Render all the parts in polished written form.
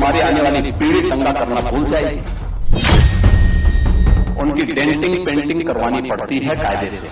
तुम्हारी आने वाली पीढ़ी दंगा करना भूल जाएगी। उनकी डेंटिंग पेंटिंग करवानी पड़ती है कायदे से।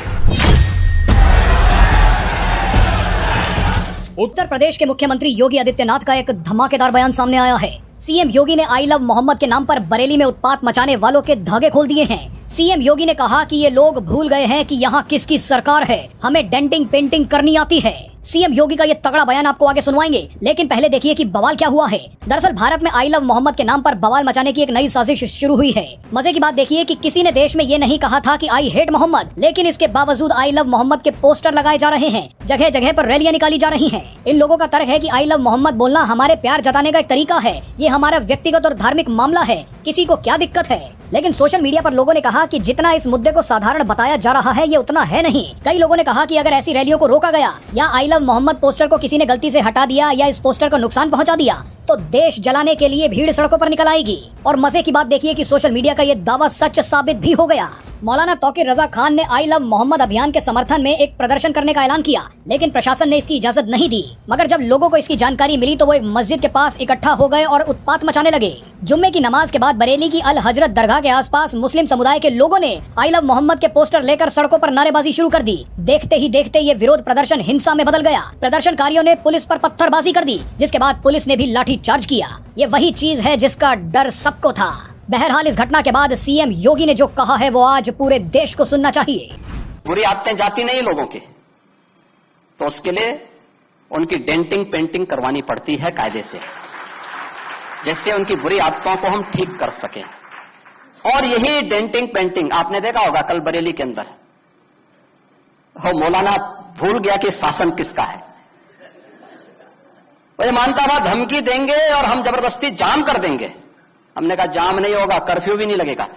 उत्तर प्रदेश के मुख्यमंत्री योगी आदित्यनाथ का एक धमाकेदार बयान सामने आया है। सीएम योगी ने आई लव मोहम्मद के नाम पर बरेली में उत्पात मचाने वालों के धागे खोल दिए हैं। सीएम योगी ने कहा कि ये लोग भूल गए हैं कि यहाँ किसकी सरकार है, हमें डेंटिंग पेंटिंग करनी आती है। सीएम योगी का ये तगड़ा बयान आपको आगे सुनवाएंगे, लेकिन पहले देखिए कि बवाल क्या हुआ है। दरअसल भारत में आई लव मोहम्मद के नाम पर बवाल मचाने की एक नई साजिश शुरू हुई है। मजे की बात देखिए कि किसी ने देश में ये नहीं कहा था कि आई हेट मोहम्मद, लेकिन इसके बावजूद आई लव मोहम्मद के पोस्टर लगाए जा रहे हैं, जगह जगह पर रैलियां निकाली जा रही हैं। इन लोगों का तर्क है कि आई लव मोहम्मद बोलना हमारे प्यार जताने का एक तरीका है, ये हमारा व्यक्तिगत और धार्मिक मामला है, किसी को क्या दिक्कत है। लेकिन सोशल मीडिया पर लोगों ने कहा कि जितना इस मुद्दे को साधारण बताया जा रहा है ये उतना है नहीं। कई लोगों ने कहा कि अगर ऐसी रैलियों को रोका गया या आई लव मोहम्मद पोस्टर को किसी ने गलती से हटा दिया या इस पोस्टर को नुकसान पहुंचा दिया तो देश जलाने के लिए भीड़ सड़कों पर निकल आएगी। और मजे की बात देखिए कि सोशल मीडिया का ये दावा सच साबित भी हो गया। मौलाना तौकीर रजा खान ने आई लव मोहम्मद अभियान के समर्थन में एक प्रदर्शन करने का ऐलान किया, लेकिन प्रशासन ने इसकी इजाजत नहीं दी। मगर जब लोगों को इसकी जानकारी मिली तो वो एक मस्जिद के पास इकट्ठा हो गए और उत्पात मचाने लगे। जुम्मे की नमाज के बाद बरेली की अल हजरत दरगाह के आसपास मुस्लिम समुदाय के लोगों ने आई लव मोहम्मद के पोस्टर लेकर सड़कों पर नारेबाजी शुरू कर दी। देखते ही देखते ये विरोध प्रदर्शन हिंसा में बदल गया। प्रदर्शनकारियों ने पुलिस पर पत्थरबाजी कर दी, जिसके बाद पुलिस ने भी लाठी चार्ज किया। ये वही चीज है जिसका डर सबको था। बहरहाल इस घटना के बाद सीएम योगी ने जो कहा है वो आज पूरे देश को सुनना चाहिए। बुरी आदतें जाती नहीं लोगों के, तो उसके लिए उनकी डेंटिंग पेंटिंग करवानी पड़ती है कायदे से, जिससे उनकी बुरी आदतों को हम ठीक कर सकें। और यही डेंटिंग पेंटिंग आपने देखा होगा कल बरेली के अंदर, वो मौलाना भूल गया कि शासन किसका है। वो मानता था धमकी देंगे और हम जबरदस्ती जाम कर देंगे। हमने कहा जाम नहीं होगा, कर्फ्यू भी नहीं लगेगा,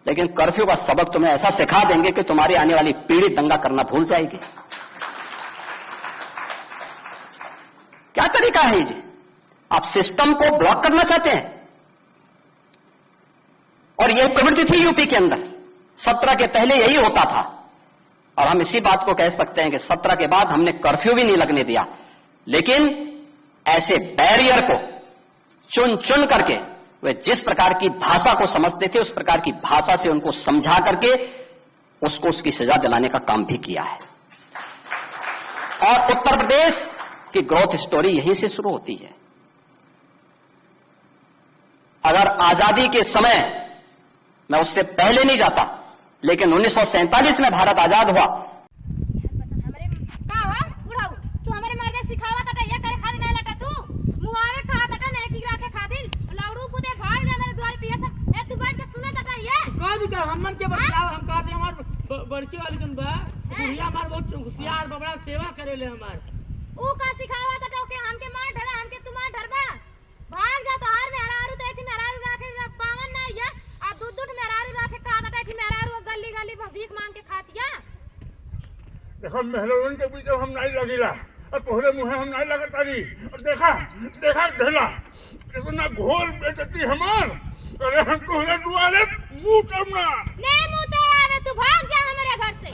लेकिन कर्फ्यू का सबक तुम्हें ऐसा सिखा देंगे कि तुम्हारी आने वाली पीढ़ी दंगा करना भूल जाएगी। क्या तरीका है जी? आप सिस्टम को ब्लॉक करना चाहते हैं। और यह प्रवृत्ति थी यूपी के अंदर, 17 के पहले यही होता था। और हम इसी बात को कह सकते हैं कि 17 के बाद हमने कर्फ्यू भी नहीं लगने दिया, लेकिन ऐसे बैरियर को चुन चुन करके वे जिस प्रकार की भाषा को समझते थे उस प्रकार की भाषा से उनको समझा करके उसको उसकी सजा दिलाने का काम भी किया है। और उत्तर प्रदेश की ग्रोथ स्टोरी यहीं से शुरू होती है। अगर आजादी के समय, मैं उससे पहले नहीं जाता, लेकिन 1947 में भारत आजाद हुआ। हमन के बचाव हम कहते हमार बड़की वाली कन बा बुढ़िया हमार बहुत होशियार बबड़ा सेवा करेले हमार ऊ का सिखावा त के हमके मार धरा हमके तू मार धरबा भाग जा तो हार में हरारू तो एठी मेहरारू राखे पावन ना या आ दूध मेहरारू राखे खा त एठी मेहरारू गली गली भीख मांग के खातिया। देखो मेहरारू के पीछे हम नहीं लगिला और तोहरे मुंह हम नहीं लगतारी। और देखा ढेला देखो ना घोर बेचती हमार। अरे हम तोहरे दुआरे मुंह करना नहीं मुंह तो आवे तू भाग जा हमारे घर से।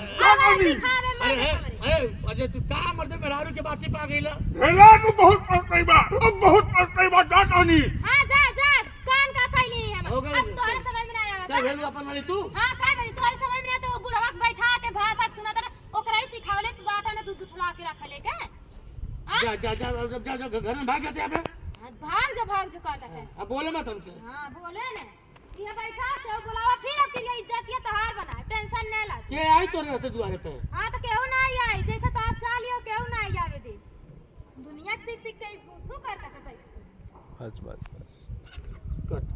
सिखावे अरे अजय तू का मर्दे मेहरारू के बाती पा गईला। ढेला तू बहुत पड़तई बा, अब बहुत पड़तई बा जातानी। हां जा कान का खैली हम अब तोहरे समझ में नहीं आवे। का भेलू अपन वाली तू? हां का भेली तोहरे समझ में नहीं तो बुढ़वा के बैठा के भाषा सुनाता ना ओकरा ही सिखावले तू बाटा ने दूध उठला के रखले के। जा घर में भाग जाते यहाँ पे। भाग जो कहता है। अब बोले मत हमसे। हाँ बोले ना ये बैठा के बुलावा फिर अब के लिए इज्जत ये तोहार बना टेंशन नहीं ला। के आई तो रहते द्वारे पे। हाँ तो केहू ना आई जैसे तो आज चालियो केहू ना आई आवे दे दुनिया सीख के थू करता था। बस